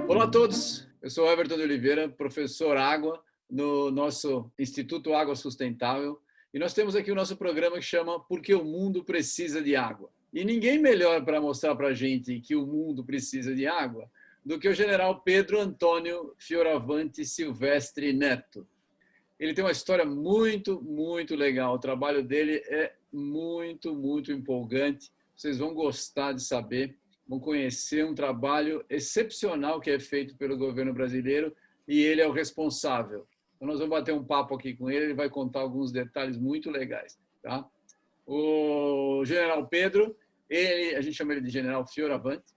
Olá a todos, eu sou Everton de Oliveira, professor Água no nosso Instituto Água Sustentável, e nós temos aqui o nosso programa que chama Por que o Mundo Precisa de Água. E ninguém melhor para mostrar para a gente que o mundo precisa de água do que o general Pedro Antônio Fioravanti Silvestre Neto. Ele tem uma história muito legal, o trabalho dele é muito empolgante, vocês vão gostar de saber, vão conhecer um trabalho excepcional que é feito pelo governo brasileiro e ele é o responsável. Então nós vamos bater um papo aqui com ele, ele vai contar alguns detalhes muito legais. Tá? O general Pedro, a gente chama ele de general Fioravanti,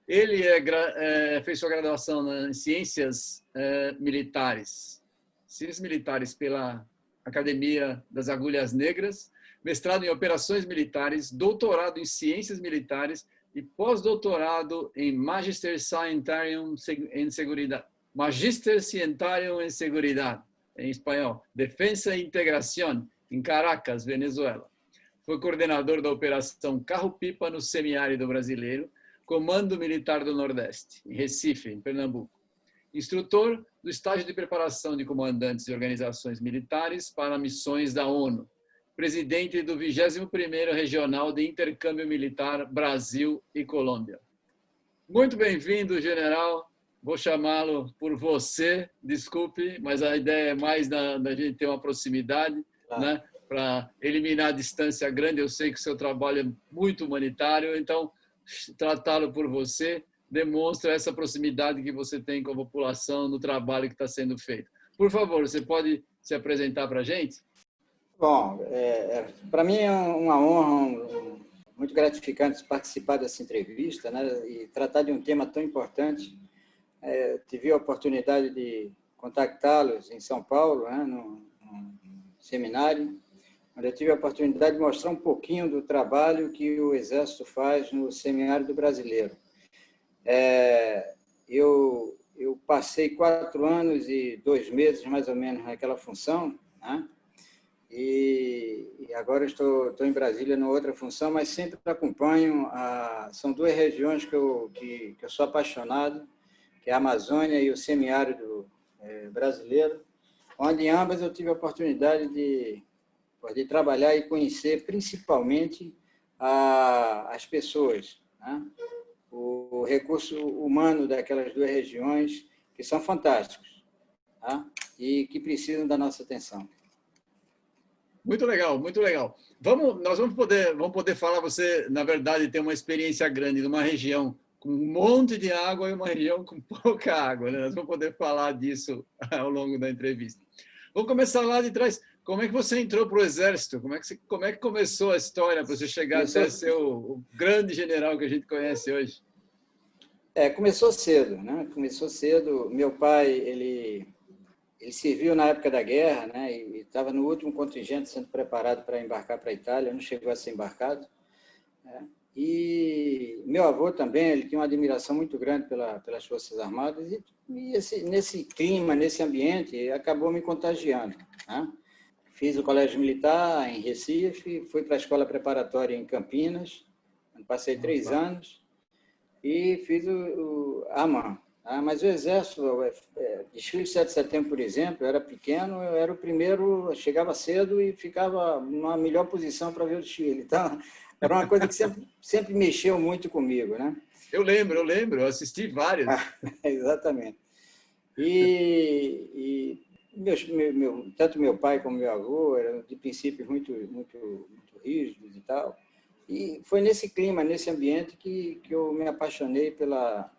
ele fez sua graduação em Ciências Militares pela Academia das Agulhas Negras, mestrado em Operações Militares, doutorado em Ciências Militares e pós-doutorado em Magister Scientarium em Seguridade. Magister Scientarium em Seguridade, em espanhol. Defensa e Integração, em Caracas, Venezuela. Foi coordenador da Operação Carro-Pipa no Semiárido Brasileiro, Comando Militar do Nordeste, em Recife, em Pernambuco. Instrutor do estágio de preparação de comandantes de organizações militares para missões da ONU. Presidente do 21º Regional de Intercâmbio Militar Brasil e Colômbia. Muito bem-vindo, general. Vou chamá-lo por você, desculpe, mas a ideia é mais da gente ter uma proximidade, né? Para eliminar a distância grande. Eu sei que o seu trabalho é muito humanitário, então tratá-lo por você demonstra essa proximidade que você tem com a população no trabalho que está sendo feito. Por favor, você pode se apresentar para a gente? Bom, para mim é uma honra, muito gratificante participar dessa entrevista, né, e tratar de um tema tão importante. Tive a oportunidade de contactá-los em São Paulo, né, num seminário, onde eu tive a oportunidade de mostrar um pouquinho do trabalho que o Exército faz no Semiárido Brasileiro. Eu passei 4 anos e 2 meses, mais ou menos, naquela função, né? E agora estou em Brasília numa outra função, mas sempre acompanho. São 2 regiões que eu sou apaixonado, que é a Amazônia e o Semiárido Brasileiro, onde em ambas eu tive a oportunidade de trabalhar e conhecer principalmente as pessoas, né? O recurso humano daquelas 2 regiões, que são fantásticos, tá? E que precisam da nossa atenção. Muito legal, muito legal. Nós vamos poder falar, você, na verdade, tem uma experiência grande numa região com um monte de água e uma região com pouca água, né? Nós vamos poder falar disso ao longo da entrevista. Vamos começar lá de trás. Como é que você entrou para o Exército? Como é que começou a história para você chegar até ser o grande general que a gente conhece hoje? Começou cedo, né? Começou cedo. Meu pai, ele serviu na época da guerra, né? E estava no último contingente sendo preparado para embarcar para a Itália, não chegou a ser embarcado, né? E meu avô também, ele tinha uma admiração muito grande pelas Forças Armadas e nesse clima, nesse ambiente, acabou me contagiando, né? Fiz o colégio militar em Recife, fui para a escola preparatória em Campinas, passei 3 anos e fiz a AMAN. Mas o Exército, desfile 7 de setembro, por exemplo, eu era pequeno, eu era o primeiro, chegava cedo e ficava numa melhor posição para ver o desfile. Então, era uma coisa que sempre mexeu muito comigo, né? Eu lembro, eu assisti várias. Exatamente. E tanto meu pai como meu avô eram, de princípios, muito rígidos e tal. E foi nesse clima, nesse ambiente que eu me apaixonei pelas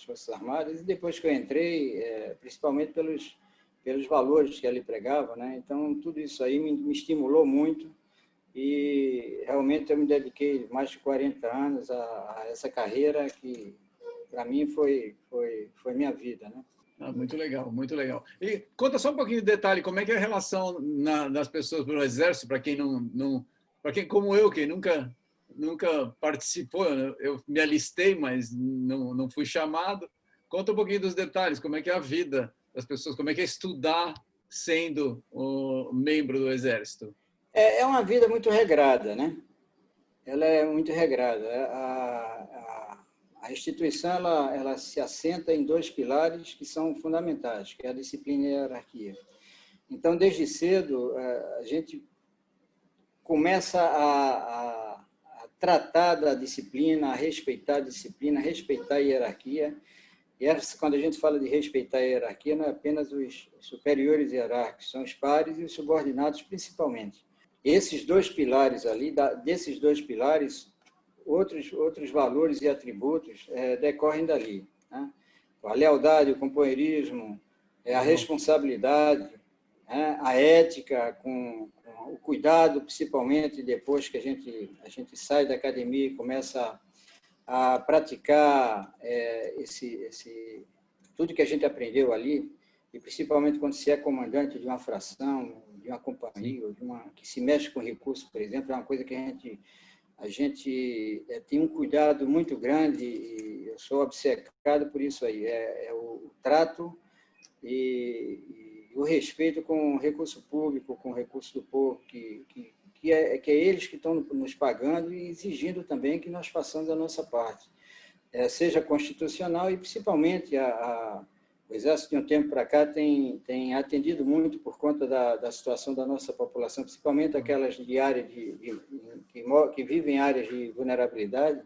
Forças Armadas, e depois que eu entrei, principalmente pelos valores que ali pregava, né? Então, tudo isso aí me estimulou muito e realmente eu me dediquei mais de 40 anos a essa carreira que, para mim, foi minha vida, né? Muito legal, muito legal. E conta só um pouquinho de detalhe, como é que é a relação das pessoas no Exército, para quem para quem como eu, que nunca participou, eu me alistei, mas não fui chamado. Conta um pouquinho dos detalhes, como é que é a vida das pessoas, como é que é estudar sendo membro do Exército. É uma vida muito regrada, né? Ela é muito regrada. A instituição ela se assenta em dois pilares que são fundamentais, que é a disciplina e a hierarquia. Então, desde cedo, a gente começa a tratar da disciplina, a respeitar a disciplina, a respeitar a hierarquia. E quando a gente fala de respeitar a hierarquia, não é apenas os superiores hierárquicos, são os pares e os subordinados principalmente. Esses dois pilares ali, desses dois pilares, outros valores e atributos decorrem dali, né? A lealdade, o companheirismo, a responsabilidade, né? A ética, com o cuidado, principalmente depois que a gente sai da academia e começa a praticar tudo que a gente aprendeu ali, e principalmente quando se é comandante de uma fração, de uma companhia, que se mexe com recursos, por exemplo, é uma coisa que a gente tem um cuidado muito grande, e eu sou obcecado por isso aí, é o trato e o respeito com o recurso público, com o recurso do povo, que é eles que estão nos pagando e exigindo também que nós façamos a nossa parte, seja constitucional e principalmente o Exército de um tempo para cá tem atendido muito por conta da situação da nossa população, principalmente aquelas de área que vivem em áreas de vulnerabilidade,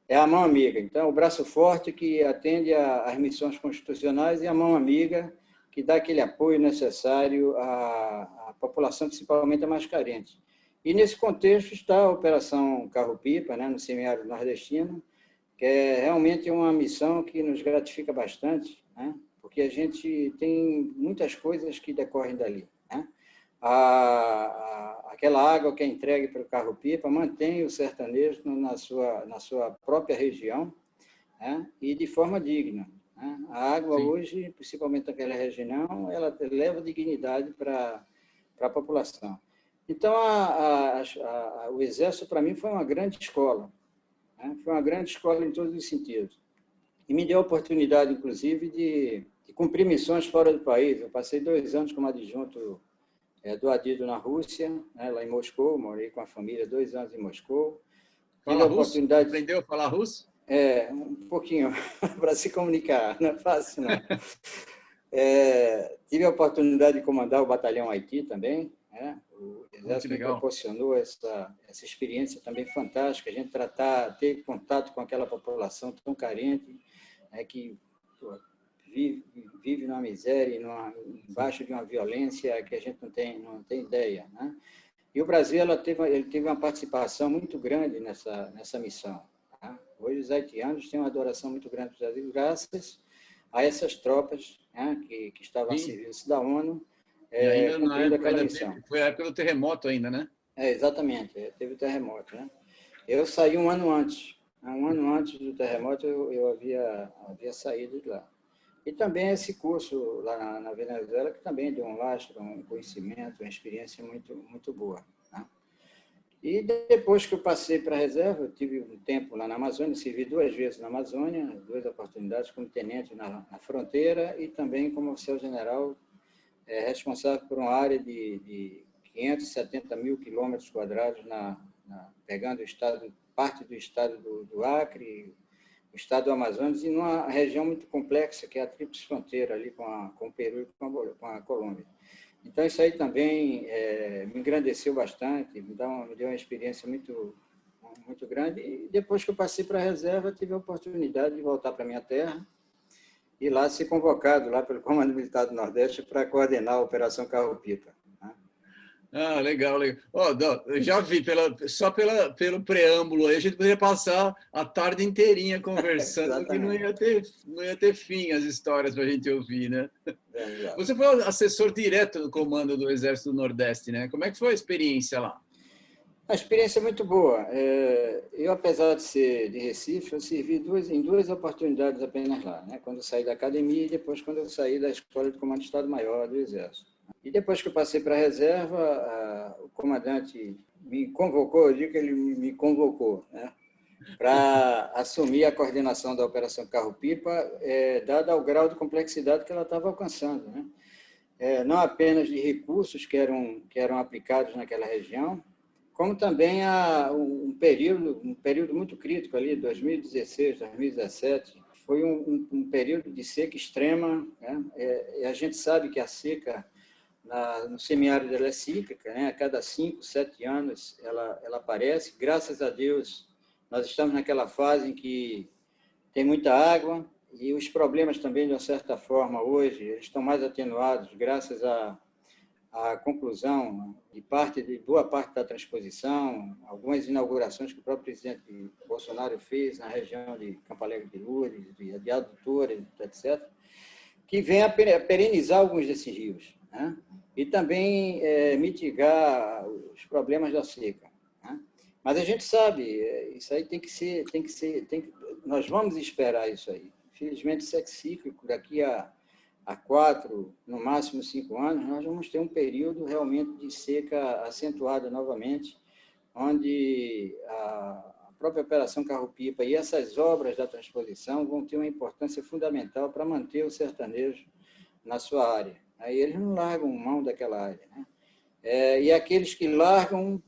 é a mão amiga. Então, o braço forte que atende às missões constitucionais e a mão amiga que dá aquele apoio necessário à população, principalmente a mais carente. E, nesse contexto, está a Operação Carro-Pipa, né, no semiárido nordestino, que é realmente uma missão que nos gratifica bastante, né, porque a gente tem muitas coisas que decorrem dali, né? Aquela água que é entregue para o carro-pipa mantém o sertanejo na sua própria região, né? E de forma digna, né? A água Sim. hoje, principalmente naquela região, ela leva dignidade para a população. Então, o Exército, para mim, foi uma grande escola, né? Foi uma grande escola em todos os sentidos. E me deu a oportunidade, inclusive, de cumprir missões fora do país. Eu passei 2 anos como adjunto do Adido na Rússia, né, lá em Moscou, morei com a família 2 anos em Moscou. Tive Fala a russo? oportunidade... Aprendeu a falar russo? Um pouquinho, para se comunicar, não é fácil, não. Tive a oportunidade de comandar o batalhão Haiti também, né? O Exército me proporcionou essa experiência também fantástica, a gente ter contato com aquela população tão carente, né, que vive numa miséria, embaixo de uma violência que a gente não tem ideia, né? E o Brasil ele teve uma participação muito grande nessa missão, tá? Hoje os haitianos têm uma adoração muito grande para o Brasil, graças a essas tropas, né, que estavam a serviço da ONU, e ainda na cumprindo época, aquela missão. foi a época do terremoto ainda, né? Exatamente, teve o terremoto, né? Eu saí um ano antes do terremoto eu havia saído de lá. E também esse curso lá na Venezuela, que também deu um lastro, um conhecimento, uma experiência muito, muito boa, né? E depois que eu passei para a reserva, eu tive um tempo lá na Amazônia, servi 2 vezes na Amazônia, 2 oportunidades como tenente na fronteira e também como oficial-general responsável por uma área de 570 mil quilômetros quadrados, pegando parte do estado do Acre, o estado do Amazonas, e numa região muito complexa, que é a tríplice fronteira ali com o Peru e com a Colômbia. Então, isso aí também me engrandeceu bastante, me deu uma experiência muito, muito grande. E depois que eu passei para a reserva, tive a oportunidade de voltar para a minha terra e lá ser convocado lá pelo Comando Militar do Nordeste para coordenar a Operação Carro-Pipa. Ah, legal, legal. Eu já vi, pelo preâmbulo aí, a gente poderia passar a tarde inteirinha conversando, que não ia ter fim as histórias para a gente ouvir, né? Você foi assessor direto do comando do Exército do Nordeste, né? Como é que foi a experiência lá? A experiência é muito boa. Eu, apesar de ser de Recife, eu servi em 2 oportunidades apenas lá, né? Quando eu saí da academia e depois quando eu saí da Escola de Comando de Estado-Maior do Exército. E depois que eu passei para a reserva, o comandante me convocou, eu digo que ele me convocou, né, para assumir a coordenação da Operação Carro-Pipa, dada ao grau de complexidade que ela estava alcançando, né? não apenas de recursos que eram aplicados naquela região, como também um período muito crítico ali, 2016, 2017, foi um período de seca extrema, né? E a gente sabe que a seca no semiárido ela é cíclica, né? A cada 5, 7 anos ela aparece. Graças a Deus, nós estamos naquela fase em que tem muita água e os problemas também, de uma certa forma, hoje, eles estão mais atenuados graças à conclusão de boa parte da transposição, algumas inaugurações que o próprio presidente Bolsonaro fez na região de Campo Alegre de Lourdes, de Adutores, etc., que vem a perenizar alguns desses rios, né? E também mitigar os problemas da seca, né? Mas a gente sabe, isso aí nós vamos esperar isso aí. Infelizmente, isso é cíclico. Daqui a 4, no máximo 5 anos, nós vamos ter um período realmente de seca acentuada novamente, onde a própria Operação Carro-Pipa e essas obras da transposição vão ter uma importância fundamental para manter o sertanejo na sua área. Aí eles não largam mão daquela área, né? E aqueles que largam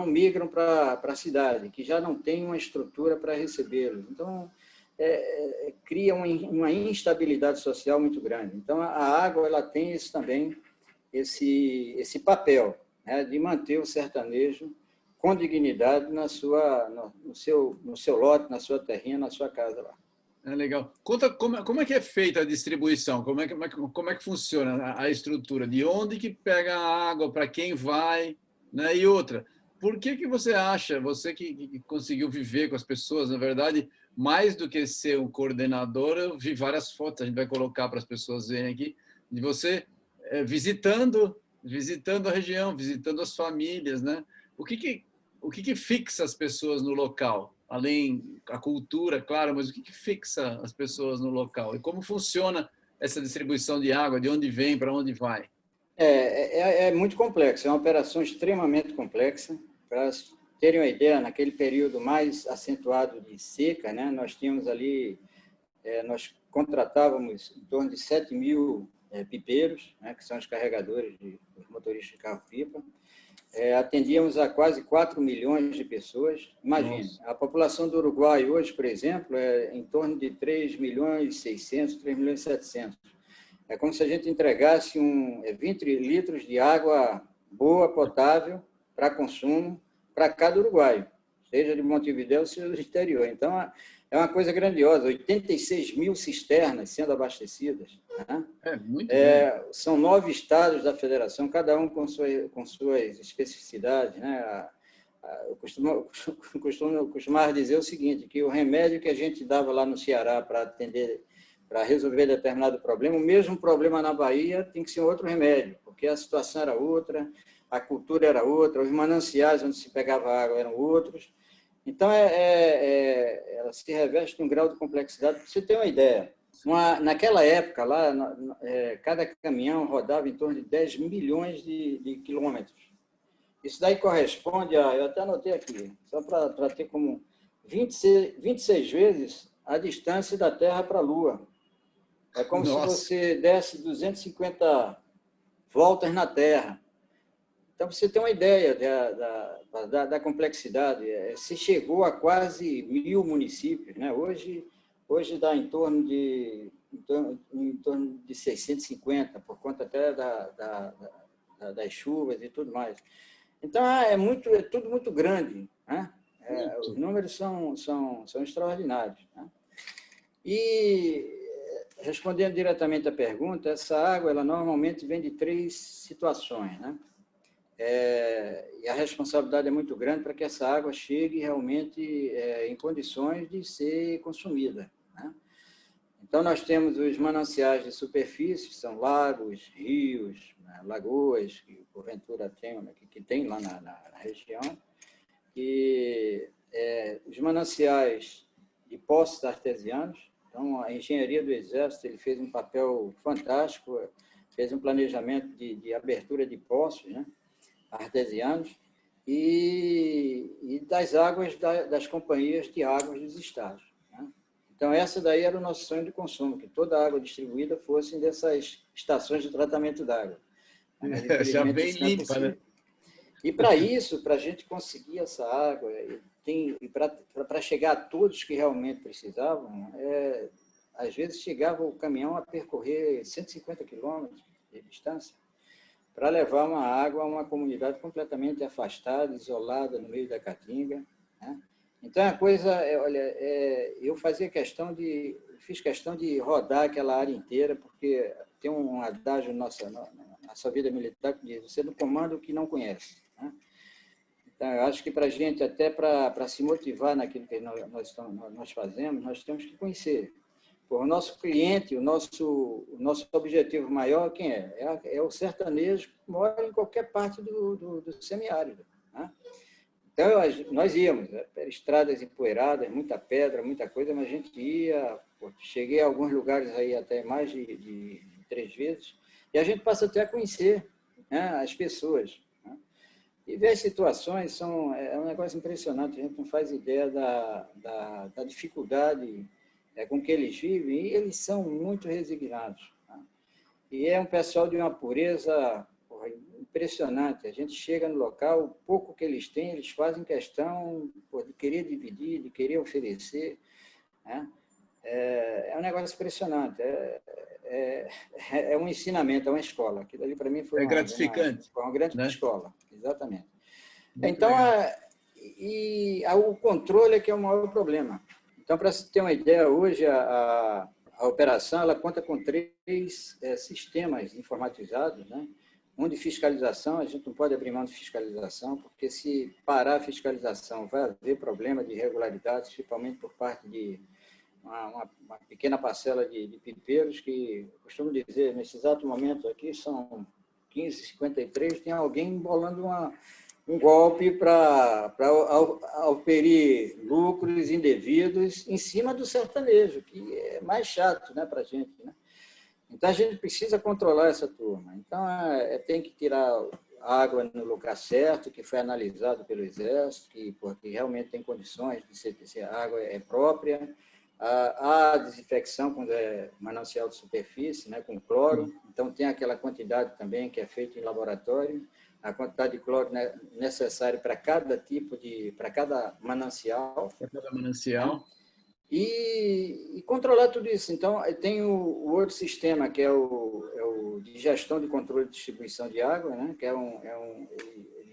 migram para a cidade, que já não tem uma estrutura para recebê-los. Então, cria uma instabilidade social muito grande. Então, a água ela tem também esse papel, né, de manter o sertanejo com dignidade no seu lote, na sua terrinha, na sua casa lá. Legal. Conta como é que é feita a distribuição, como é que funciona a estrutura, de onde que pega a água, para quem vai, né? E outra, por que você acha, você que conseguiu viver com as pessoas, na verdade, mais do que ser um coordenador, eu vi várias fotos, a gente vai colocar para as pessoas verem aqui, de você visitando a região, visitando as famílias, né? O que fixa as pessoas no local? Além a cultura, claro, mas o que fixa as pessoas no local? E como funciona essa distribuição de água? De onde vem, para onde vai? É muito complexo, é uma operação extremamente complexa. Para terem uma ideia, naquele período mais acentuado de seca, né, nós tínhamos ali, nós contratávamos em torno de 7.000 pipeiros, né, que são os carregadores dos motoristas de carro-pipa. Atendíamos a quase 4 milhões de pessoas. Imagine, nossa, a população do Uruguai hoje, por exemplo, é em torno de 3 milhões e 600, 3 milhões e 700. É como se a gente entregasse 20 litros de água boa, potável, para consumo, para cada uruguaio, seja de Montevidéu, seja do exterior. Então, é uma coisa grandiosa, 86 mil cisternas sendo abastecidas, né? Muito são 9 estados da federação, cada um com suas especificidades, né? Eu costumava dizer o seguinte, que o remédio que a gente dava lá no Ceará para resolver determinado problema, o mesmo problema na Bahia tem que ser outro remédio, porque a situação era outra, a cultura era outra, os mananciais onde se pegava água eram outros. Então, ela se reveste de um grau de complexidade. Para você ter uma ideia, naquela época, lá, cada caminhão rodava em torno de 10 milhões de quilômetros. Isso daí corresponde eu até anotei aqui, só para ter como 26 vezes a distância da Terra para a Lua. É como se você desse 250 voltas na Terra. Então, para você ter uma ideia da complexidade, se chegou a quase 1.000 municípios, né? Hoje dá em torno de 650, por conta até das chuvas e tudo mais. Então, é tudo muito grande, né? Os números são extraordinários, né? E, respondendo diretamente à pergunta, essa água ela normalmente vem de 3 situações, né? E a responsabilidade é muito grande para que essa água chegue realmente em condições de ser consumida, né? Então, nós temos os mananciais de superfície, são lagos, rios, né, lagoas, que porventura tem lá na região, e os mananciais de poços artesianos. Então, a engenharia do Exército ele fez um papel fantástico, fez um planejamento de abertura de poços, né, artesianos, e das águas das companhias de águas dos estados, né? Então, essa daí era o nosso sonho de consumo, que toda a água distribuída fosse dessas estações de tratamento d'água. Mas, Já infelizmente, vem isso não é limpa, né? possível. E, para isso, para a gente conseguir essa água, e para chegar a todos que realmente precisavam, às vezes chegava o caminhão a percorrer 150 quilômetros de distância para levar uma água a uma comunidade completamente afastada, isolada, no meio da caatinga, né? Então, a coisa, eu fiz questão de rodar aquela área inteira, porque tem um adágio na nossa vida militar que diz: você não comanda o que não conhece, né? Então, eu acho que para a gente, até para se motivar naquilo que nós fazemos, nós temos que conhecer. O nosso cliente, o nosso objetivo maior, quem é? É o sertanejo que mora em qualquer parte do semiárido, né? Então, nós íamos, estradas empoeiradas, muita pedra, muita coisa, mas a gente ia, cheguei a alguns lugares aí até mais de 3 vezes, e a gente passa até a conhecer, né, as pessoas, né? E ver as situações é um negócio impressionante, a gente não faz ideia da dificuldade com que eles vivem, e eles são muito resignados, né? E é um pessoal de uma pureza, porra, impressionante. A gente chega no local, o pouco que eles têm, eles fazem questão, porra, de querer dividir, de querer oferecer, né? É um negócio impressionante. É um ensinamento, é uma escola. Aquilo ali, para mim, É gratificante, foi uma grande né? escola, exatamente. Muito Então, legal. o controle é que é o maior problema. Então, para você ter uma ideia, hoje a operação ela conta com 3 sistemas informatizados, né? Um de fiscalização, a gente não pode abrir mão de fiscalização, porque se parar a fiscalização vai haver problema de irregularidades, principalmente por parte de uma pequena parcela de pipeiros, que, costumo dizer, nesse exato momento aqui, são 15h53, tem alguém embolando um golpe para oferir lucros indevidos em cima do sertanejo, que é mais chato, né, para a gente, né? Então, a gente precisa controlar essa turma. Então, tem que tirar a água no lugar certo, que foi analisado pelo Exército, porque realmente tem condições de se a água é própria. A desinfecção quando é manancial de superfície, né, com cloro. Então, tem aquela quantidade também que é feita em laboratório, a quantidade de cloro necessária para cada manancial. Para cada Né? manancial. E controlar tudo isso. Então, tem o outro sistema, que é o de gestão de controle de distribuição de água, né? Que ele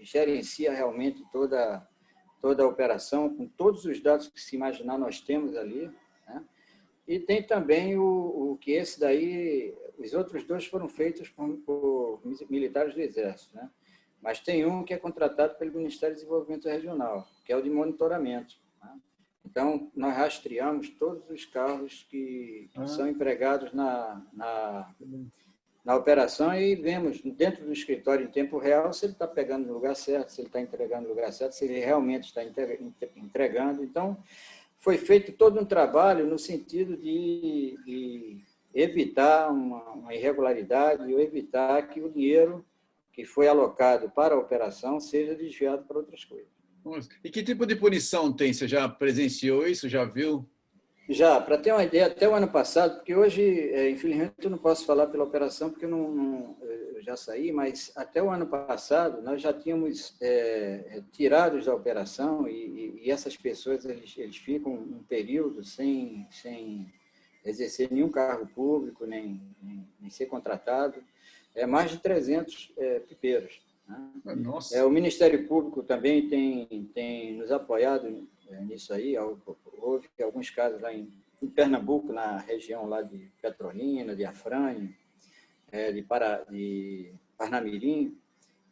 gerencia realmente toda a operação, com todos os dados que se imaginar nós temos ali, né? E tem também o que esse daí, os outros 2 foram feitos por militares do Exército, né? Mas tem um que é contratado pelo Ministério do Desenvolvimento Regional, que é o de monitoramento, né? Então, nós rastreamos todos os carros que são empregados na operação e vemos dentro do escritório em tempo real se ele está pegando no lugar certo, se ele está entregando no lugar certo, se ele realmente está entregando. Então, foi feito todo um trabalho no sentido de evitar uma irregularidade ou evitar que o dinheiro que foi alocado para a operação seja desviado para outras coisas. E que tipo de punição tem? Você já presenciou isso? Já viu? Já, para ter uma ideia, até o ano passado, porque hoje, infelizmente, eu não posso falar pela operação, porque eu já saí, mas até o ano passado nós já tínhamos tirados da operação e essas pessoas eles ficam um período sem exercer nenhum cargo público, nem ser contratado. Mais de 300 pipeiros, né? Nossa. O Ministério Público também tem nos apoiado nisso aí. Houve alguns casos lá em Pernambuco, na região lá de Petrolina, de Afrânio, de Parnamirim,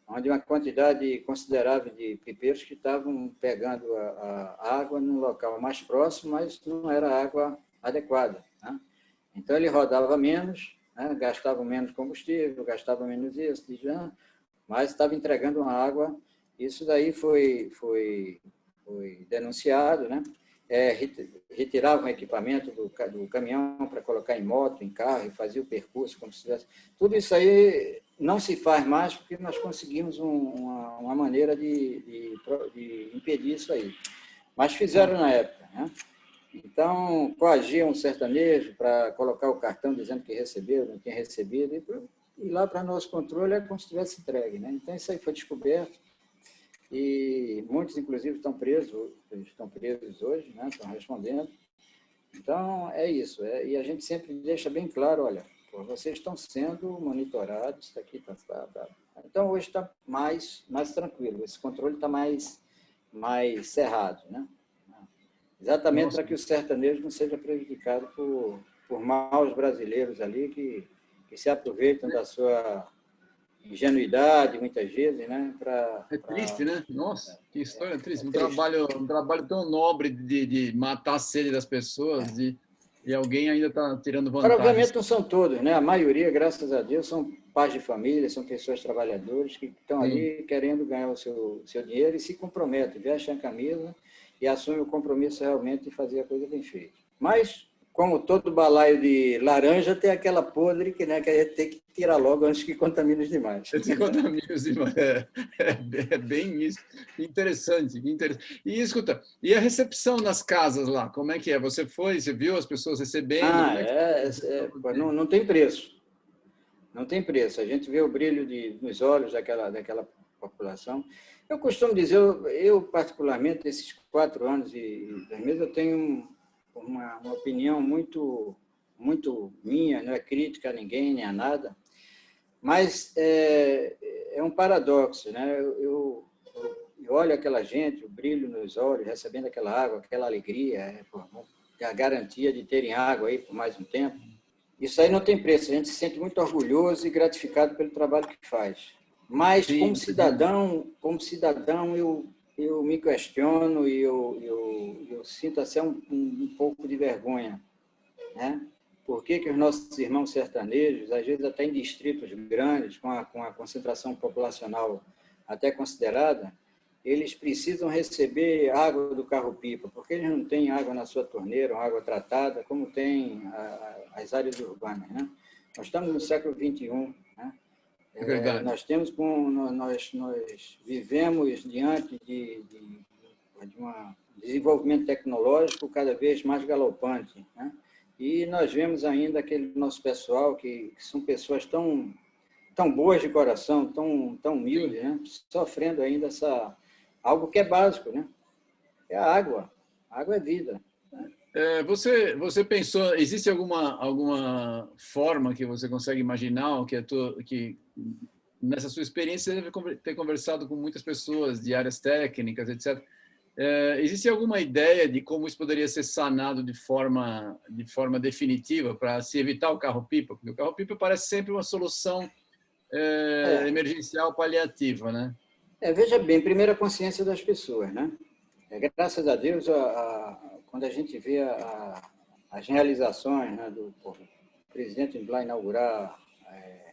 onde uma quantidade considerável de pipeiros que estavam pegando a água no local mais próximo, mas não era água adequada, né? Então, ele rodava menos, né? Gastava menos combustível, gastava menos isso, mas estava entregando uma água. Isso daí foi denunciado, né? Retiravam o equipamento do caminhão para colocar em moto, em carro, e fazia o percurso como se tivesse... Tudo isso aí não se faz mais porque nós conseguimos uma maneira de impedir isso aí. Mas fizeram na época, né? Então, coagia um sertanejo para colocar o cartão dizendo que recebeu, não tinha recebido, e lá para nosso controle é como se tivesse entregue, né? Então, isso aí foi descoberto, e muitos, inclusive, estão presos hoje, né? Estão respondendo. Então, é isso. E a gente sempre deixa bem claro, olha, pô, vocês estão sendo monitorados, está aqui, tá. Então, hoje está mais tranquilo, esse controle está mais cerrado, né? Exatamente para que o sertanejo não seja prejudicado por maus brasileiros ali que se aproveitam da sua ingenuidade, muitas vezes, né? É triste, né? Nossa, que história triste. É Um triste. trabalho tão nobre de matar a sede das pessoas e alguém ainda está tirando Agora, vantagem. obviamente, não são todos, né? A maioria, graças a Deus, são pais de família, são pessoas trabalhadoras que estão Sim. ali querendo ganhar o seu dinheiro e se comprometem, vestem a camisa e assumem o compromisso realmente de fazer a coisa bem feita. Mas, como todo balaio de laranja, tem aquela podre que, né, que a gente tem que tirar logo antes que contamine os demais. Esse contamínio, é bem isso. Interessante, interessante. E escuta, e a recepção nas casas lá, como é que é? Você foi, você viu as pessoas recebendo? Como é que foi? Não tem preço. Não tem preço. A gente vê o brilho nos olhos daquela população. Eu costumo dizer, eu particularmente, esses 4 anos e 2 meses, eu tenho uma opinião muito minha, não é crítica a ninguém, nem a nada, mas é um paradoxo, né? Eu olho aquela gente, o brilho nos olhos, recebendo aquela água, aquela alegria, a garantia de terem água aí por mais um tempo. Isso aí não tem preço, a gente se sente muito orgulhoso e gratificado pelo trabalho que faz. Mas, Sim, como cidadão eu me questiono e eu sinto assim um pouco de vergonha, né? Por que os nossos irmãos sertanejos, às vezes até em distritos grandes, com a concentração populacional até considerada, eles precisam receber água do carro-pipa, porque eles não têm água na sua torneira, água tratada, como tem as áreas urbanas, né? Nós estamos no século XXI, né? é verdade. Nós vivemos diante de um desenvolvimento tecnológico cada vez mais galopante, né? E nós vemos ainda aquele nosso pessoal que são pessoas tão boas de coração, tão humildes, né? Sofrendo ainda algo que é básico, né? É a água. A água é vida. Você pensou, existe alguma forma que você consegue imaginar que nessa sua experiência você deve ter conversado com muitas pessoas de áreas técnicas, etc. Existe alguma ideia de como isso poderia ser sanado de forma definitiva para se evitar o carro-pipa? Porque o carro-pipa parece sempre uma solução emergencial paliativa, né? Veja bem, primeiro a consciência das pessoas, né? Graças a Deus, quando a gente vê as realizações, né, do presidente lá inaugurar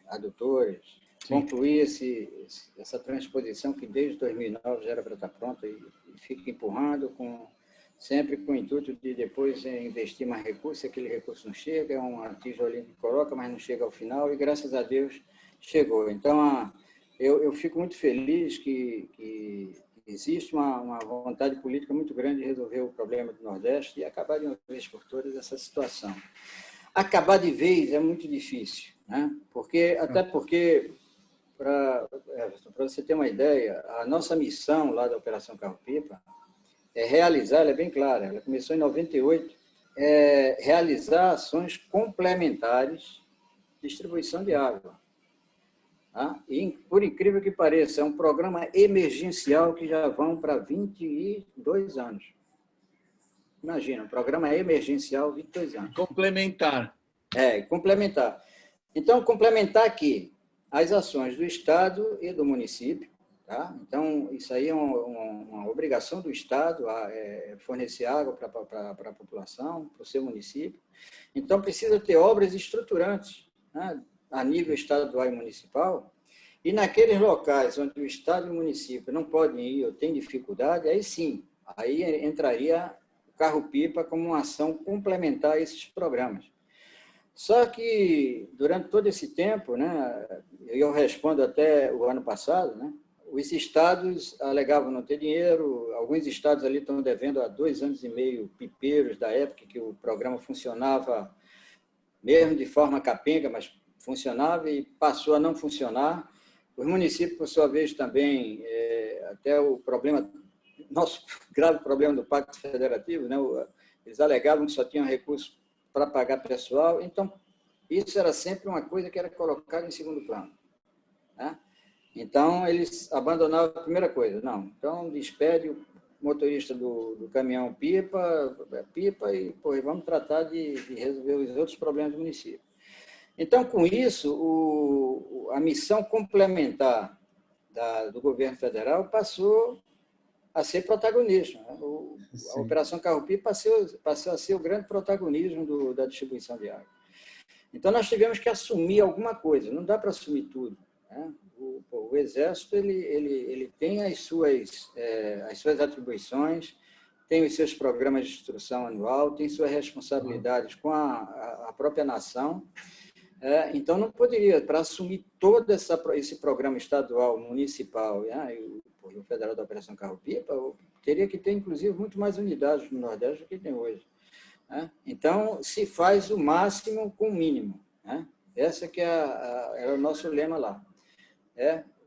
adutores, concluir essa transposição que desde 2009 já era para estar pronta e fica empurrando sempre com o intuito de depois investir mais recursos, se aquele recurso não chega, é uma tijolinha que coloca, mas não chega ao final, e graças a Deus chegou. Então, eu fico muito feliz que existe uma vontade política muito grande de resolver o problema do Nordeste e acabar de uma vez por todas essa situação. Acabar de vez é muito difícil, né? Até porque, para você ter uma ideia, a nossa missão lá da Operação Carro-Pipa ela é bem clara, ela começou em 98, realizar ações complementares de distribuição de água. Tá? E, por incrível que pareça, é um programa emergencial que já vão para 22 anos. Imagina, um programa emergencial, 22 anos. Complementar. Complementar. Então, complementar aqui as ações do Estado e do município. Tá? Então, isso aí é uma obrigação do Estado fornecer água para a população, para o seu município. Então, precisa ter obras estruturantes, né, a nível estadual e municipal, e naqueles locais onde o Estado e o município não podem ir ou têm dificuldade, aí sim, aí entraria o carro-pipa como uma ação complementar a esses programas. Só que, durante todo esse tempo, né, eu respondo até o ano passado, né, os estados alegavam não ter dinheiro, alguns estados ali estão devendo há 2 anos e meio pipeiros da época que o programa funcionava, mesmo de forma capenga, mas funcionava e passou a não funcionar. Os municípios, por sua vez, também, até o problema, nosso grave problema do Pacto Federativo, né? Eles alegavam que só tinham recursos para pagar pessoal, então isso era sempre uma coisa que era colocada em segundo plano, né? Então, eles abandonaram a primeira coisa. Não, então despede o motorista do caminhão pipa e vamos tratar de resolver os outros problemas do município. Então, com isso, a missão complementar do governo federal passou a ser protagonista, né? A Operação Carro-Pipa passou a ser o grande protagonismo da distribuição de água. Então, nós tivemos que assumir alguma coisa, não dá para assumir tudo, né? O Exército ele tem as suas atribuições, tem os seus programas de instrução anual, tem suas responsabilidades com a própria nação. Então, não poderia, para assumir todo esse programa estadual, municipal, né, e o federal da Operação Carro-Pipa, teria que ter, inclusive, muito mais unidades no Nordeste do que tem hoje, né? Então, se faz o máximo com o mínimo, né? Essa que é o nosso lema lá.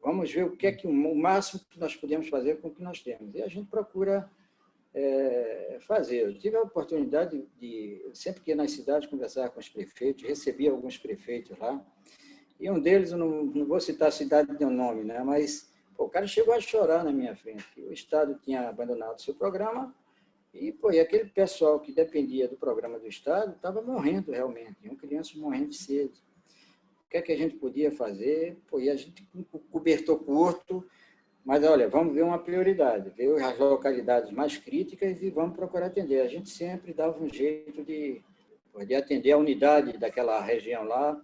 Vamos ver o que é que o máximo que nós podemos fazer com o que nós temos. E a gente procura fazer. Eu tive a oportunidade sempre que ia nas cidades, conversar com os prefeitos, recebia alguns prefeitos lá, e um deles, eu não vou citar a cidade de um nome, né? Mas o cara chegou a chorar na minha frente, que o Estado tinha abandonado o seu programa e aquele pessoal que dependia do programa do Estado estava morrendo realmente, tinham crianças morrendo de sede. O que é que a gente podia fazer? E a gente com o cobertor curto, mas, olha, vamos ver uma prioridade, ver as localidades mais críticas e vamos procurar atender. A gente sempre dava um jeito de atender a unidade daquela região lá,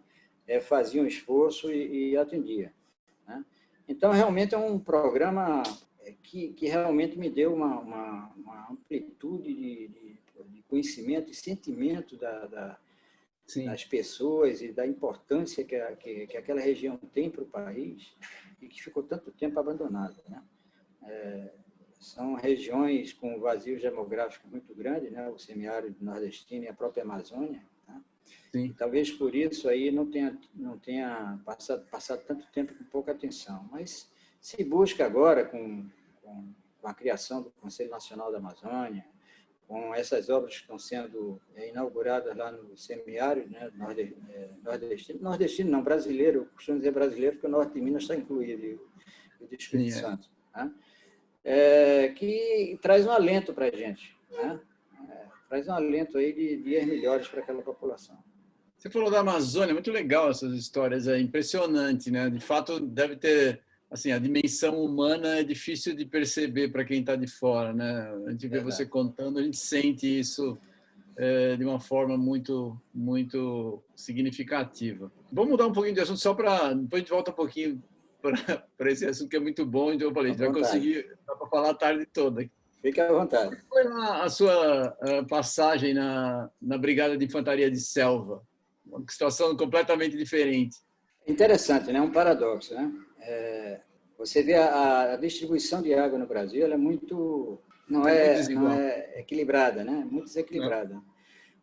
fazia um esforço e atendia, né? Então, realmente é um programa que realmente me deu uma amplitude de conhecimento e sentimento das pessoas e da importância que aquela região tem para o país e que ficou tanto tempo abandonada, né? São regiões com vazio demográfico muito grande, né? O semiárido nordestino e a própria Amazônia, né? E talvez por isso aí não tenha passado tanto tempo com pouca atenção, mas se busca agora com a criação do Conselho Nacional da Amazônia, com essas obras que estão sendo inauguradas lá no semiárido, né, nordestino não, brasileiro, eu costumo dizer brasileiro, porque o norte de Minas está incluído, e o do Espírito Santo, né? Que traz um alento para a gente, né? Traz um alento aí de dias melhores para aquela população. Você falou da Amazônia, muito legal essas histórias, é impressionante, né? De fato, deve ter, assim, a dimensão humana é difícil de perceber para quem está de fora, né? A gente vê você contando, a gente sente isso de uma forma muito, muito significativa. Vamos mudar um pouquinho de assunto, só para depois a gente volta um pouquinho para esse assunto que é muito bom. Então eu falei, a gente vai conseguir, dá para falar a tarde toda. Fique à vontade. Como foi a sua passagem na Brigada de Infantaria de Selva? Uma situação completamente diferente. Interessante, né? Um paradoxo, né? Você vê a distribuição de água no Brasil, ela é muito não é equilibrada, né? Muito desequilibrada.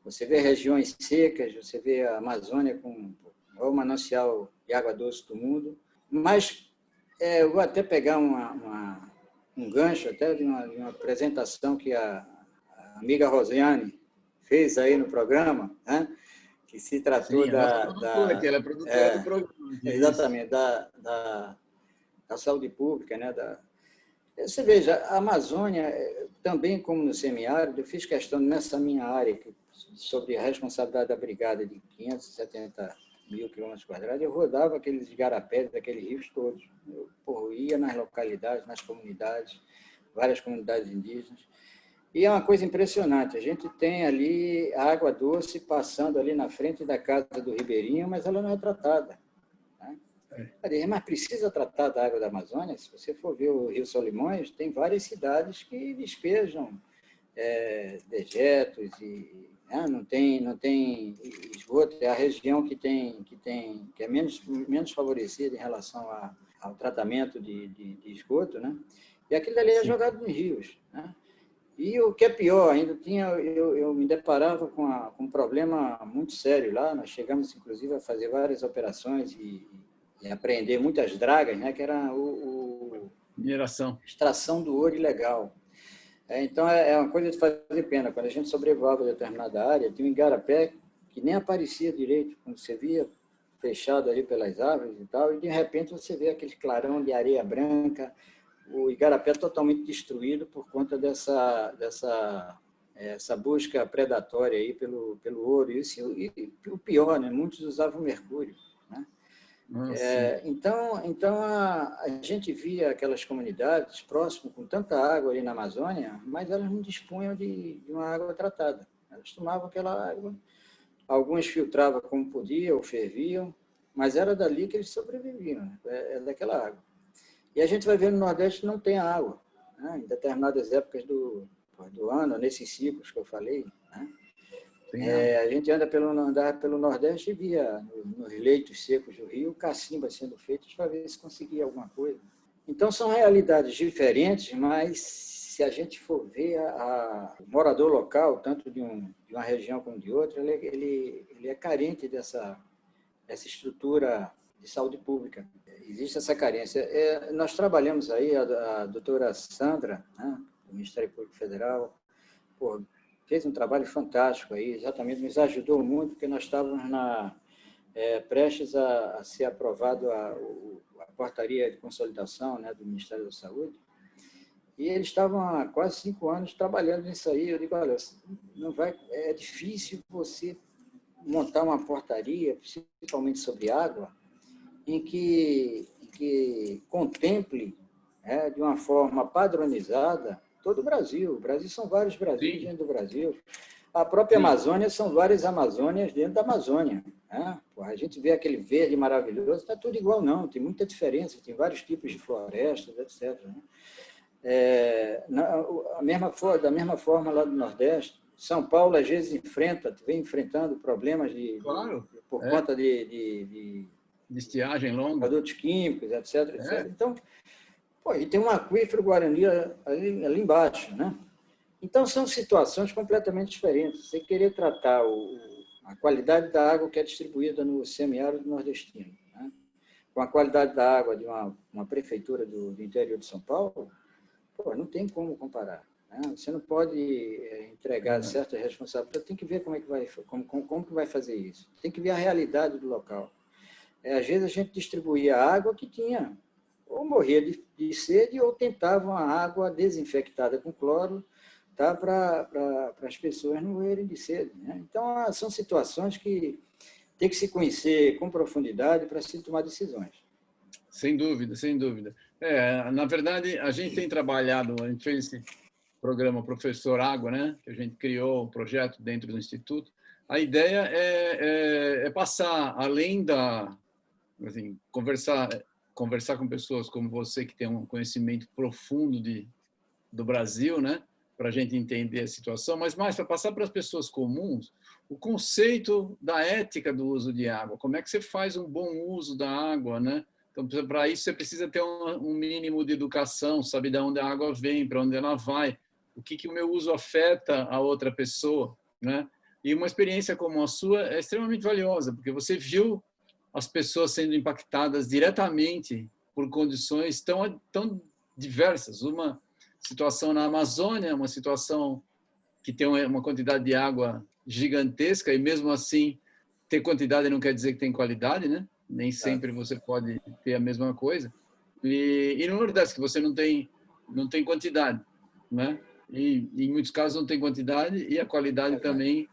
Você vê regiões secas, você vê a Amazônia com o manancial de água doce do mundo, mas eu vou até pegar um gancho até de uma apresentação que a amiga Rosiane fez aí no programa, né? Que se tratou ela é produtora do programa. Exatamente, da saúde pública, né? Você veja, a Amazônia, também como no semiárido, eu fiz questão nessa minha área, sobre a responsabilidade da brigada de 570 mil quilômetros quadrados, eu rodava aqueles igarapés, daqueles rios todos. Eu ia nas localidades, nas comunidades, várias comunidades indígenas. E é uma coisa impressionante, a gente tem ali a água doce passando ali na frente da casa do ribeirinho, mas ela não é tratada, né? Mas precisa tratar da água da Amazônia? Se você for ver o Rio Solimões, tem várias cidades que despejam dejetos e não tem esgoto. É a região que é menos favorecida em relação ao tratamento de esgoto, né? E aquilo ali é jogado nos rios, né? E o que é pior, ainda eu me deparava com um problema muito sério lá. Nós chegamos, inclusive, a fazer várias operações e apreender muitas dragas, né? Que era Mineração. extração do ouro ilegal. Então, é uma coisa de fazer pena. Quando a gente sobrevoava determinada área, tinha um igarapé que nem aparecia direito, quando você via fechado ali pelas árvores e tal, e de repente você vê aquele clarão de areia branca, o igarapé totalmente destruído por conta essa busca predatória aí pelo ouro. E o pior, né? Muitos usavam mercúrio, né? Então a gente via aquelas comunidades próximas com tanta água ali na Amazônia, mas elas não dispunham de uma água tratada. Elas tomavam aquela água, alguns filtravam como podiam ou ferviam, mas era dali que eles sobreviviam, né? Daquela água. E a gente vai ver no Nordeste não tem água, né? Em determinadas épocas do ano, nesses ciclos que eu falei, né? A gente andava pelo Nordeste e via nos leitos secos do rio cacimbas sendo feitas para ver se conseguia alguma coisa. Então, são realidades diferentes, mas se a gente for ver o morador local, tanto de uma região como de outra, ele é carente dessa estrutura de saúde pública. Existe essa carência. Nós trabalhamos aí, a doutora Sandra, né, do Ministério Público Federal, fez um trabalho fantástico aí, exatamente, nos ajudou muito, porque nós estávamos prestes a ser aprovado a portaria de consolidação, né, do Ministério da Saúde, e eles estavam há quase 5 anos trabalhando nisso aí. Eu digo, olha, é difícil você montar uma portaria, principalmente sobre água, em que contemple, de uma forma padronizada, todo o Brasil. O Brasil são vários Brasis dentro do Brasil. A própria Amazônia são várias Amazônias dentro da Amazônia, né? A gente vê aquele verde maravilhoso, está tudo igual, não. Tem muita diferença, tem vários tipos de florestas, etc. Né? Da mesma forma lá do Nordeste, São Paulo, às vezes, vem enfrentando problemas por conta de estiagem longa, produtos químicos, etc. etc. Então, e tem um aquífero Guarani ali embaixo, né? Então, são situações completamente diferentes. Você querer tratar a qualidade da água que é distribuída no semiárido nordestino, né, com a qualidade da água de uma prefeitura do interior de São Paulo, não tem como comparar. Né? Você não pode entregar certa responsabilidade. Tem que ver como que vai fazer isso. Tem que ver a realidade do local. Às vezes, a gente distribuía água que tinha, ou morria de sede, ou tentava uma água desinfectada com cloro, tá, para as pessoas não morrerem de sede. Né? Então, são situações que tem que se conhecer com profundidade para se tomar decisões. Sem dúvida, sem dúvida. Na verdade, a gente tem trabalhado, a gente fez esse programa Professor Água, né? Que a gente criou um projeto dentro do Instituto. A ideia é passar, além assim, conversar com pessoas como você, que tem um conhecimento profundo do Brasil, né? Para a gente entender a situação, mas mais para passar para as pessoas comuns o conceito da ética do uso de água. Como é que você faz um bom uso da água, né? Então, para isso, você precisa ter um mínimo de educação, saber de onde a água vem, para onde ela vai, o que o meu uso afeta a outra pessoa, né? E uma experiência como a sua é extremamente valiosa, porque você viu as pessoas sendo impactadas diretamente por condições tão diversas. Uma situação na Amazônia, uma situação que tem uma quantidade de água gigantesca, e mesmo assim, ter quantidade não quer dizer que tem qualidade, né? Nem sempre você pode ter a mesma coisa. E no Nordeste, que você não tem quantidade, né? E em muitos casos não tem quantidade e a qualidade também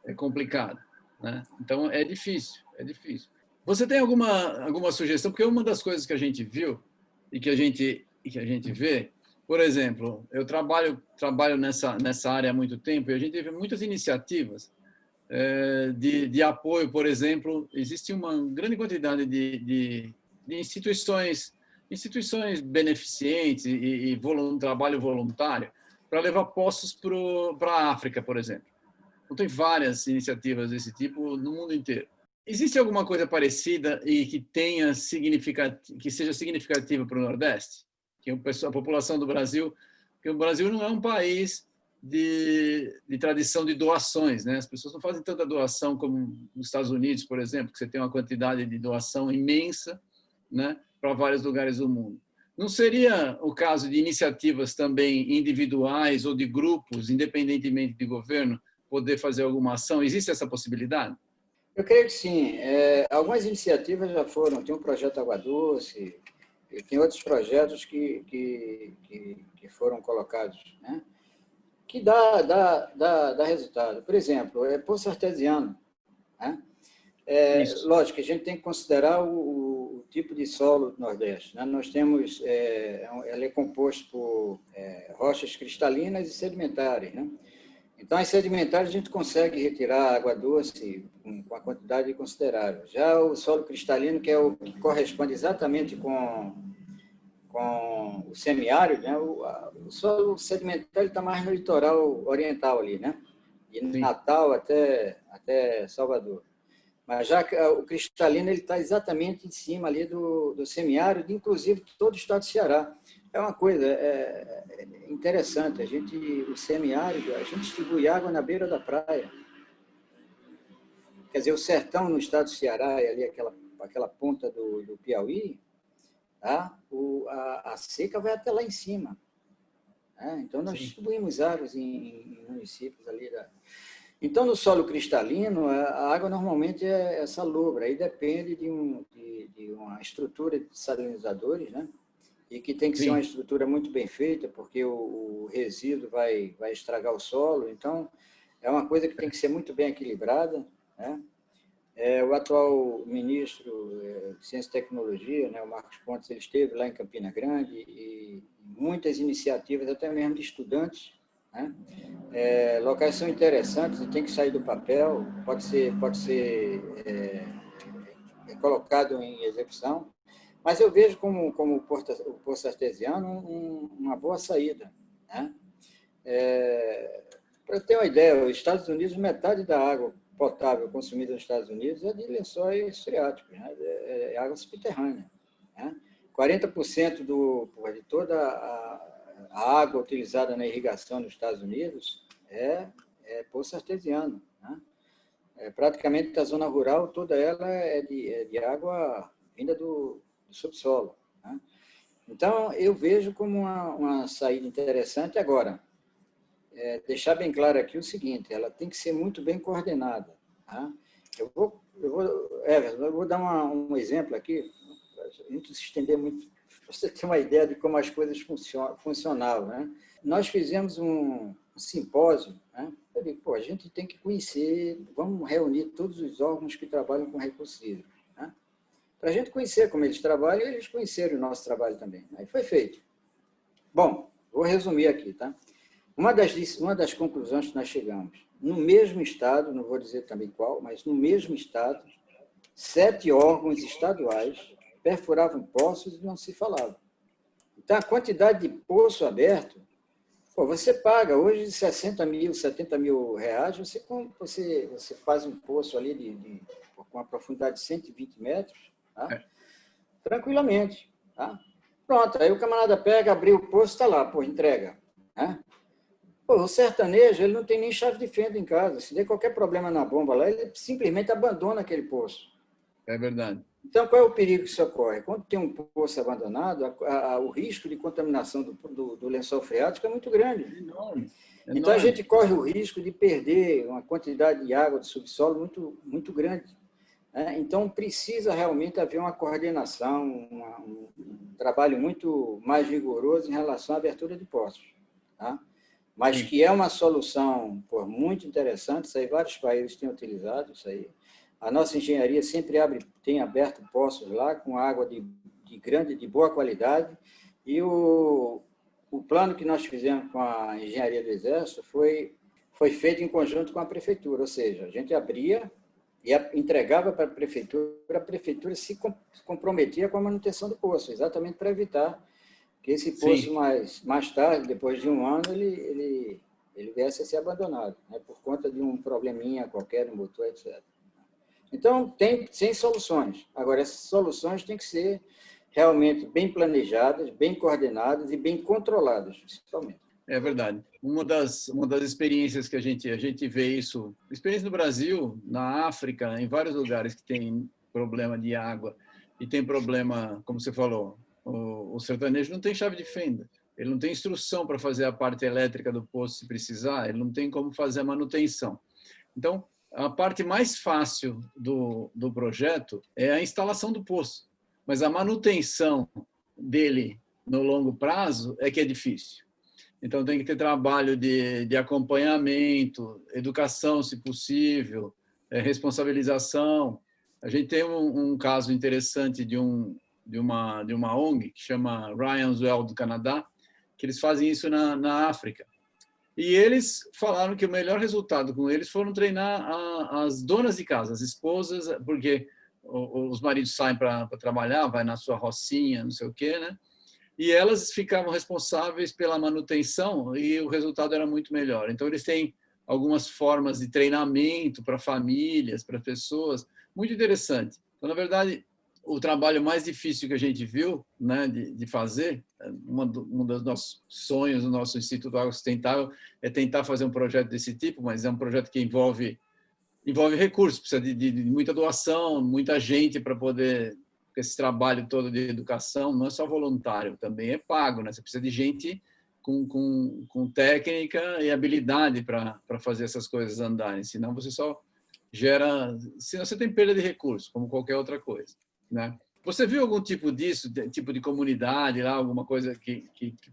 é complicada, né? Então, é difícil, é difícil. Você tem alguma sugestão? Porque uma das coisas que a gente viu e que a gente vê, por exemplo, eu trabalho nessa área há muito tempo e a gente teve muitas iniciativas de apoio. Por exemplo, existe uma grande quantidade de instituições beneficentes e trabalho voluntário para levar postos para a África, por exemplo. Então, tem várias iniciativas desse tipo no mundo inteiro. Existe alguma coisa parecida e que tenha que seja significativa para o Nordeste? Que a população do Brasil, porque o Brasil não é um país de tradição de doações, né? As pessoas não fazem tanta doação como nos Estados Unidos, por exemplo, que você tem uma quantidade de doação imensa, né, para vários lugares do mundo. Não seria o caso de iniciativas também individuais ou de grupos, independentemente de governo, poder fazer alguma ação? Existe essa possibilidade? Eu creio que sim. Algumas iniciativas já foram. Tem o projeto Água Doce, e tem outros projetos que foram colocados, né? Que dá resultado. Por exemplo, poço artesiano, né? Isso. Lógico que a gente tem que considerar o tipo de solo do Nordeste, né? Nós temos, ele é composto por rochas cristalinas e sedimentares, né? Então, as sedimentares a gente consegue retirar água doce com a quantidade considerável. Já o solo cristalino, que é o que corresponde exatamente com o semiárido, né? O solo sedimentar está mais no litoral oriental ali, né? De Sim. Natal até Salvador. Mas já que o cristalino está exatamente em cima ali do semiárido, inclusive todo o estado do Ceará. É uma coisa interessante, o semiárido, a gente distribui água na beira da praia. Quer dizer, o sertão no estado do Ceará, ali aquela ponta do Piauí, tá? A seca vai até lá em cima. Né? Então, nós Sim. distribuímos águas em municípios ali Então, no solo cristalino, a água normalmente é salobra, aí depende de uma estrutura de salinizadores, né? E que tem que ser uma Sim. estrutura muito bem feita, porque o resíduo vai estragar o solo. Então, é uma coisa que tem que ser muito bem equilibrada, né? O atual ministro de Ciência e Tecnologia, né, o Marcos Pontes, ele esteve lá em Campina Grande e muitas iniciativas, até mesmo de estudantes, né? Locais são interessantes e tem que sair do papel, pode ser colocado em execução, mas eu vejo como o poço artesiano uma boa saída, né? Para ter uma ideia, os Estados Unidos, metade da água potável consumida nos Estados Unidos é de lençóis freáticos, né? É água subterrânea, né? 40% de toda a água utilizada na irrigação nos Estados Unidos é poço artesiano, né? Praticamente a zona rural, toda ela é de água vinda do subsolo, né? Então, eu vejo como uma saída interessante. Agora, deixar bem claro aqui o seguinte, ela tem que ser muito bem coordenada. Tá? Everson, eu vou dar um exemplo aqui, para a gente se estender muito, para você ter uma ideia de como as coisas funcionavam. Né? Nós fizemos um simpósio, né? Eu digo, a gente tem que conhecer, vamos reunir todos os órgãos que trabalham com recursos hídricos, né? Para a gente conhecer como eles trabalham e eles conhecerem o nosso trabalho também. Aí foi feito. Bom, vou resumir aqui, tá? Uma das conclusões que nós chegamos, no mesmo estado, não vou dizer também qual, mas no mesmo estado, 7 órgãos estaduais perfuravam poços e não se falava. Então, a quantidade de poço aberto, você paga hoje de 60 mil, 70 mil reais, você faz um poço ali com uma profundidade de 120 metros, tá? Tranquilamente. Tá? Pronto, aí o camarada pega, abriu o poço, está lá, entrega. Né? O sertanejo, ele não tem nem chave de fenda em casa. Se der qualquer problema na bomba lá, ele simplesmente abandona aquele poço. É verdade. Então, qual é o perigo que isso ocorre? Quando tem um poço abandonado, o risco de contaminação do lençol freático é muito grande. Enorme. Então, a Enorme. gente corre o risco de perder uma quantidade de água do subsolo muito, muito grande. Né? Então, precisa realmente haver uma coordenação, um trabalho muito mais rigoroso em relação à abertura de poços. Tá? Mas Sim. que é uma solução muito interessante, isso aí vários países têm utilizado isso aí. A nossa engenharia sempre tem aberto poços lá com água de boa qualidade, e o plano que nós fizemos com a engenharia do Exército foi feito em conjunto com a prefeitura, ou seja, a gente abria e entregava para a prefeitura se comprometia com a manutenção do poço, exatamente para evitar que esse poço, Sim. mais tarde, depois de um ano, ele viesse a ser abandonado, né, por conta de um probleminha qualquer no motor, etc. Então, tem soluções. Agora, essas soluções têm que ser realmente bem planejadas, bem coordenadas e bem controladas, principalmente. É verdade. Uma das experiências que a gente vê isso, experiência no Brasil, na África, em vários lugares que tem problema de água e tem problema, como você falou, o sertanejo não tem chave de fenda, ele não tem instrução para fazer a parte elétrica do poço se precisar, ele não tem como fazer a manutenção. Então, a parte mais fácil do projeto é a instalação do poço, mas a manutenção dele no longo prazo é que é difícil. Então, tem que ter trabalho de acompanhamento, educação, se possível, responsabilização. A gente tem um caso interessante de uma ONG que chama Ryan's Well do Canadá, que eles fazem isso na África. E eles falaram que o melhor resultado com eles foram treinar as donas de casa, as esposas, porque os maridos saem para trabalhar, vai na sua rocinha, não sei o quê, né? E elas ficavam responsáveis pela manutenção e o resultado era muito melhor. Então, eles têm algumas formas de treinamento para famílias, para pessoas, muito interessante. Então, na verdade, o trabalho mais difícil que a gente viu, né, de fazer, um dos nossos sonhos do nosso Instituto Água Sustentável é tentar fazer um projeto desse tipo, mas é um projeto que envolve recursos, precisa de muita doação, muita gente para poder... Esse trabalho todo de educação não é só voluntário, também é pago, né? Você precisa de gente com técnica e habilidade para fazer essas coisas andarem, senão você só gera... Senão você tem perda de recursos, como qualquer outra coisa, né? Você viu algum tipo disso, tipo de comunidade lá, alguma coisa que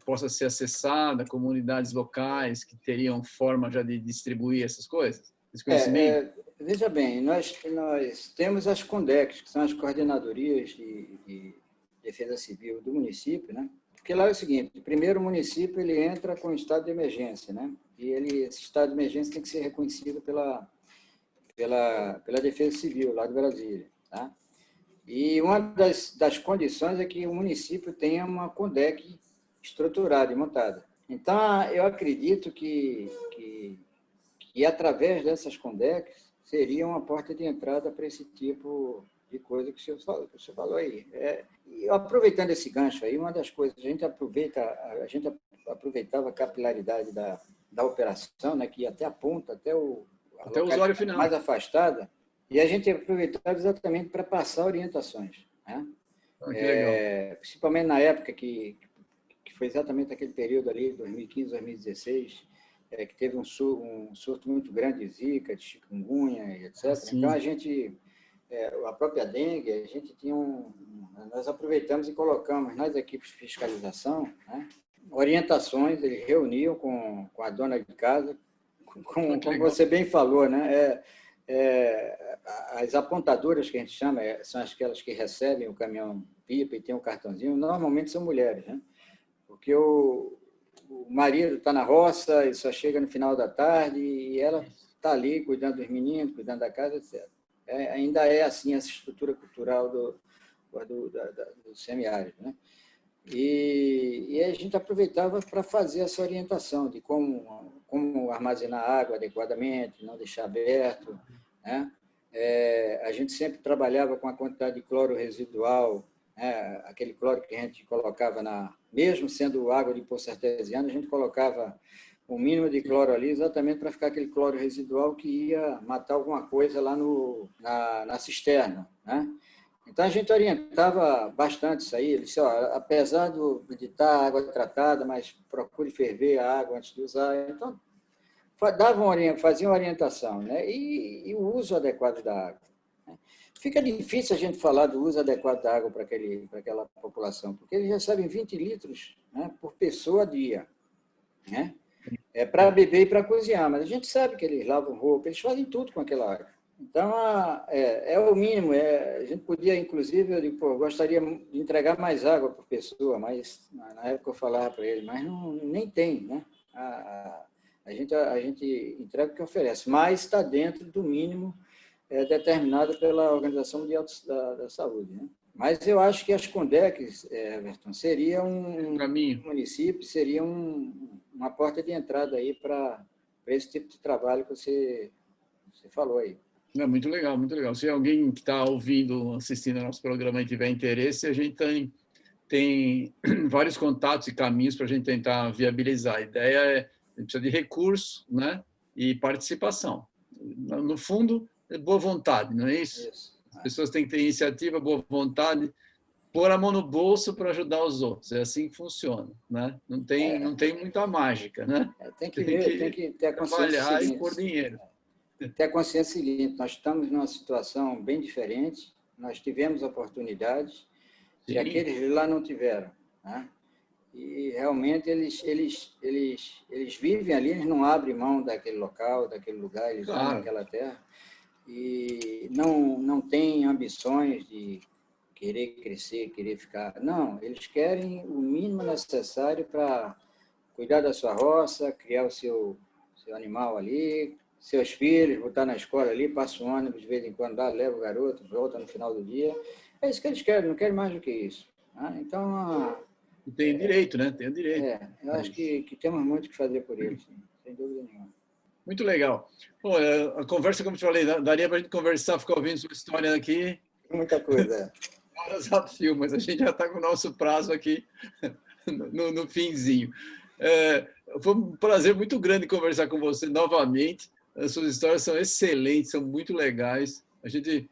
possa ser acessada, comunidades locais que teriam forma já de distribuir essas coisas? Esse conhecimento? Veja bem, nós temos as CONDECs, que são as Coordenadorias de Defesa Civil do município, né? Porque lá é o seguinte, primeiro o município ele entra com o estado de emergência, né? E esse estado de emergência tem que ser reconhecido pela Defesa Civil lá de Brasília, tá? E uma das condições é que o município tenha uma CONDEC estruturada e montada. Então, eu acredito que através dessas CONDECs seria uma porta de entrada para esse tipo de coisa que o senhor falou aí. E aproveitando esse gancho aí, uma das coisas, a gente aproveitava a capilaridade da operação, né, que ia até a ponta, até o usuário final mais afastada, e a gente aproveitava exatamente para passar orientações, né? Que legal. Principalmente na época que foi exatamente aquele período ali, 2015, 2016, que teve um surto muito grande de zika, de chikungunya, etc. Então, a própria dengue, a gente tinha nós aproveitamos e colocamos nas equipes de fiscalização, né, orientações, eles reuniam com a dona de casa, como você bem falou, né, as apontadoras que a gente chama, são aquelas que recebem o caminhão-pipa e tem um cartãozinho, normalmente são mulheres, né? Porque o marido está na roça e só chega no final da tarde e ela está ali cuidando dos meninos, cuidando da casa, etc. Ainda é assim essa estrutura cultural do semiárido, né? E a gente aproveitava para fazer essa orientação de como armazenar água adequadamente, não deixar aberto, né? A gente sempre trabalhava com a quantidade de cloro residual, né? Aquele cloro que a gente colocava mesmo sendo água de poço artesiano, a gente colocava o mínimo de cloro ali exatamente para ficar aquele cloro residual que ia matar alguma coisa lá na cisterna, né? Então, a gente orientava bastante isso aí. Ele disse, apesar de estar água tratada, mas procure ferver a água antes de usar. Então, faziam orientação, né? E o uso adequado da água. Fica difícil a gente falar do uso adequado da água para aquela população, porque eles recebem 20 litros, né, por pessoa a dia, né? Para beber e para cozinhar, mas a gente sabe que eles lavam roupa, eles fazem tudo com aquela água. Então, é o mínimo. A gente podia, inclusive, eu digo, gostaria de entregar mais água por pessoa, mas na época eu falava para ele, mas nem tem, né? A gente entrega o que oferece, mas está dentro do mínimo determinado pela Organização Mundial da Saúde, né? Mas eu acho que as CONDECs, Everton, seria um município, seria uma porta de entrada aí para esse tipo de trabalho que você falou aí. É muito legal, muito legal. Se alguém que está ouvindo, assistindo ao nosso programa e tiver interesse, a gente tem vários contatos e caminhos para a gente tentar viabilizar. A ideia é, a gente precisa de recurso, né? E participação. No fundo, é boa vontade, não é isso? Isso. As pessoas têm que ter iniciativa, boa vontade, pôr a mão no bolso para ajudar os outros. É assim que funciona, né? Não tem muita mágica, né? Tem que Tem ver, tem que que ter a consciência trabalhar e seguinte. pôr dinheiro. Ter a consciência seguinte, nós estamos numa situação bem diferente, nós tivemos oportunidades que Sim, aqueles lá não tiveram, né? E realmente eles vivem ali, eles não abrem mão daquele local, daquele lugar, eles amam claro. aquela terra e não têm ambições de querer crescer, querer ficar. Não, eles querem o mínimo necessário para cuidar da sua roça, criar o seu animal ali, seus filhos, botar na escola ali, passa o ônibus de vez em quando lá, leva o garoto, volta no final do dia. É isso que eles querem, não querem mais do que isso. Né? Então, E tem direito, né? Tem o direito. eu acho que temos muito que fazer por eles, sim, sem dúvida nenhuma. Muito legal. Bom, a conversa, como eu te falei, daria para a gente conversar, ficar ouvindo sua história aqui, Muita coisa. horas a fio, mas a gente já está com o nosso prazo aqui no finzinho. Foi um prazer muito grande conversar com você novamente. As suas histórias são excelentes, são muito legais. A gente,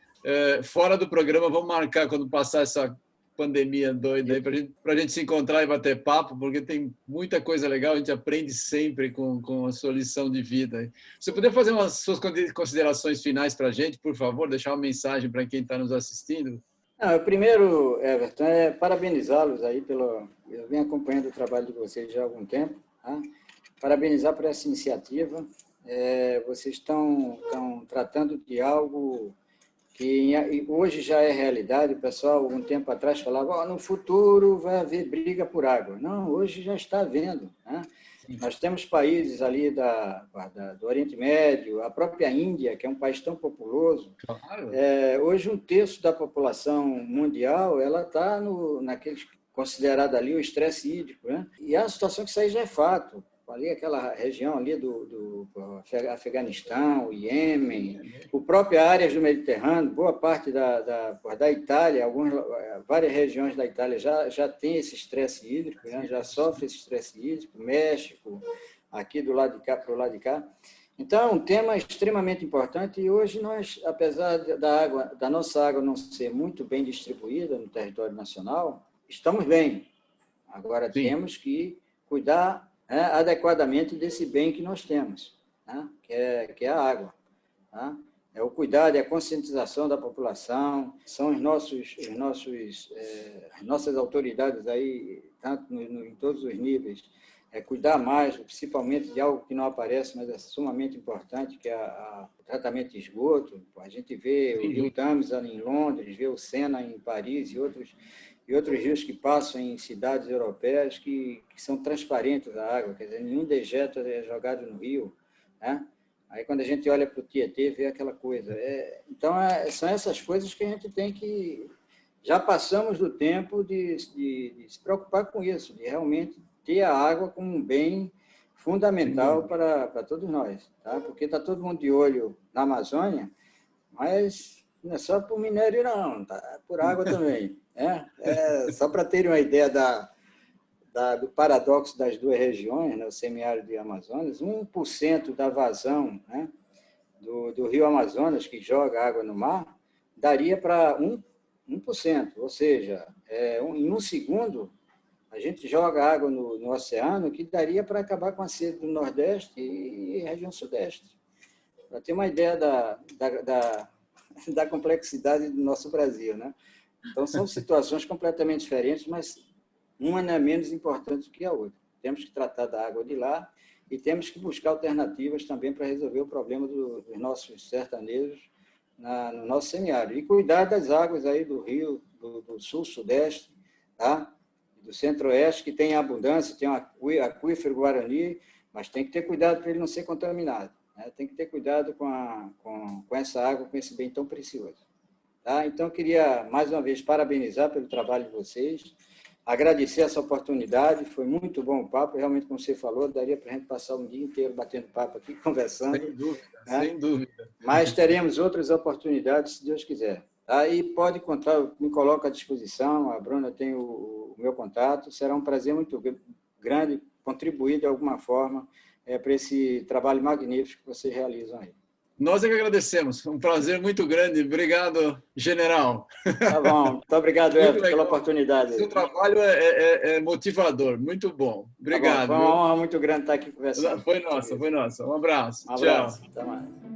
fora do programa, vamos marcar quando passar essa pandemia doida aí, para a gente se encontrar e bater papo, porque tem muita coisa legal, a gente aprende sempre com a sua lição de vida. Você poderia fazer umas suas considerações finais para a gente, por favor, deixar uma mensagem para quem está nos assistindo? Não, primeiro, Everton, parabenizá-los aí pelo... Eu venho acompanhando o trabalho de vocês já há algum tempo, tá? Parabenizar por essa iniciativa. Vocês estão tratando de algo que hoje já é realidade. O pessoal, algum tempo atrás, falava no futuro vai haver briga por água. Não, hoje já está havendo. Né? Nós temos países ali do Oriente Médio, a própria Índia, que é um país tão populoso. Claro. Hoje, 1/3 da população mundial ela está naqueles considerado ali o estresse hídrico. Né? E é uma situação que isso aí já é fato. Ali aquela região ali do Afeganistão, o Iêmen, a própria área do Mediterrâneo, boa parte da Itália, várias regiões da Itália já tem esse estresse hídrico, né? Já sofre esse estresse hídrico, México, aqui do lado de cá, para o lado de cá. Então, é um tema extremamente importante e hoje nós, apesar da nossa água não ser muito bem distribuída no território nacional, estamos bem. Agora, Sim. temos que cuidar adequadamente desse bem que nós temos, né? que é a água. Tá? É o cuidado e a conscientização da população, são as nossas autoridades aí, tanto em todos os níveis, cuidar mais, principalmente de algo que não aparece, mas é sumamente importante, que é o tratamento de esgoto. A gente vê o Rio Tâmisa em Londres, vê o Sena em Paris e outros rios que passam em cidades europeias que são transparentes a água, quer dizer, nenhum dejeto é jogado no rio, né? Aí, quando a gente olha para o Tietê, vê aquela coisa. Então, são essas coisas que a gente tem que... Já passamos do tempo de se preocupar com isso, de realmente ter a água como um bem fundamental para todos nós, tá? Porque está todo mundo de olho na Amazônia, mas não é só por minério, não, tá? Por água também. Só para terem uma ideia do paradoxo das duas regiões, né, o semiárido e o Amazonas, 1% da vazão, né, do rio Amazonas, que joga água no mar, daria para 1%, ou seja, em um segundo, a gente joga água no oceano, que daria para acabar com a sede do Nordeste e região Sudeste. Para ter uma ideia da complexidade do nosso Brasil, né? Então, são situações completamente diferentes, mas uma não é menos importante do que a outra. Temos que tratar da água de lá e temos que buscar alternativas também para resolver o problema dos nossos sertanejos no nosso semiárido. E cuidar das águas aí do Rio, do Sul, Sudeste, tá? Do Centro-Oeste, que tem abundância, tem o aquífero Guarani, mas tem que ter cuidado para ele não ser contaminado. Né? Tem que ter cuidado com essa água, com esse bem tão precioso. Tá? Então, eu queria, mais uma vez, parabenizar pelo trabalho de vocês, agradecer essa oportunidade, foi muito bom o papo, realmente, como você falou, daria para a gente passar um dia inteiro batendo papo aqui, conversando. Sem dúvida, né? sem dúvida. Mas teremos outras oportunidades, se Deus quiser. Aí pode contar, me coloco à disposição, a Bruna tem o meu contato, será um prazer muito grande contribuir de alguma forma para esse trabalho magnífico que vocês realizam aí. Nós é que agradecemos, um prazer muito grande. Obrigado, general. Tá bom, muito obrigado, Everton, pela oportunidade. Seu trabalho é motivador, muito bom. Obrigado. Tá bom, foi uma honra muito grande estar aqui conversando. Foi nossa, foi nossa. Um abraço. Um abraço. Tchau. Até mais.